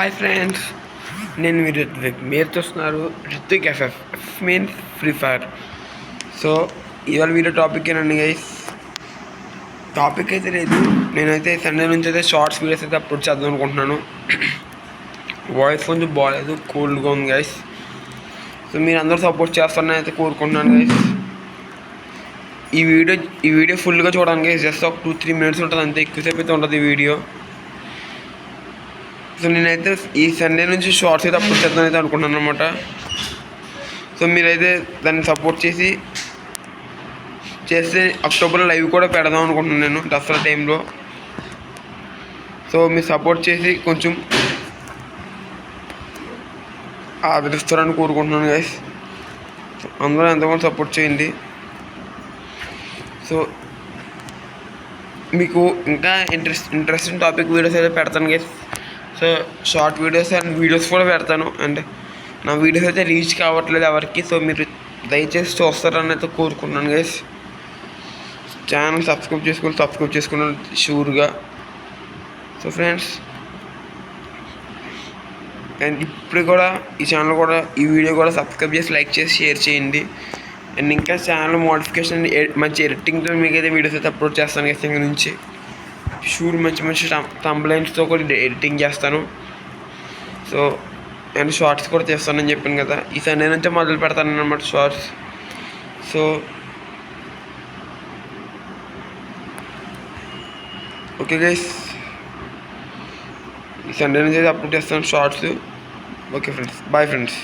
Hi friends, నేను మీ రిత్విక్. మీరు చూస్తున్నారు Ritvik FF means free fire. So ఇవాళ వీడియో టాపిక్ ఏనండి గైస్. టాపిక్ అయితే లేదు, నేనైతే సండే నుంచి అయితే షార్ట్స్ వీడియోస్ అయితే అప్లోడ్ చేద్దాం అనుకుంటున్నాను. వాయిస్ కొంచెం బాగాలేదు, కోల్డ్గా ఉంది గైస్. సో మీరు అందరూ సపోర్ట్ చేస్తారని అయితే కోరుకుంటున్నాను గైస్. ఈ వీడియో ఫుల్గా చూడండి గైస్. జస్ట్ ఒక 2-3 minutes ఉంటుంది అంతే, ఎక్కువసేపు అయితే ఉంటుంది ఈ వీడియో. సో నేనైతే ఈ సండే నుంచి షార్ట్స్ అయితే అప్లోడ్ చేద్దాం అయితే అనుకుంటున్నాను అనమాట. సో మీరైతే దాన్ని సపోర్ట్ చేస్తే అక్టోబర్లో లైవ్ కూడా పెడదాం అనుకుంటున్నాను నేను, దసరా టైంలో. సో మీరు సపోర్ట్ చేసి కొంచెం ఆదరిస్తారని కోరుకుంటున్నాను గైస్. అందరూ ఎంతమంది సపోర్ట్ చేయండి. సో మీకు ఇంకా ఇంట్రెస్టింగ్ టాపిక్ వీడియోస్ అయితే పెడతాను guys. So short videos and videos కూడా పెడతాను. అండ్ నా వీడియోస్ అయితే రీచ్ కావట్లేదు ఎవరికి. సో మీరు దయచేసి చూస్తారని అయితే కోరుకుంటున్నాను గైస్. ఛానల్ సబ్స్క్రైబ్ చేసుకున్నాను షూర్గా. సో ఫ్రెండ్స్, అండ్ ఇప్పుడు కూడా ఈ ఛానల్ కూడా ఈ వీడియో కూడా సబ్స్క్రైబ్ చేసి లైక్ చేసి షేర్ చేయండి. అండ్ ఇంకా ఛానల్ మోడిఫికేషన్ మంచి ఎడిటింగ్తో మీకైతే వీడియోస్ అయితే అప్లోడ్ చేస్తాను గైస్. ఇంక నుంచి షూర్ మంచి థంబ్లైన్స్తో కూడా ఎడిటింగ్ చేస్తాను. సో అండ్ షార్ట్స్ కూడా చేస్తానని చెప్పాను కదా, ఈ సండే నుంచే మొదలు పెడతాను అన్నమాట షార్ట్స్. సో ఓకే గైస్, ఈ సండే నుంచి అయితే అప్లోడ్ చేస్తాను shorts. Okay friends, bye friends.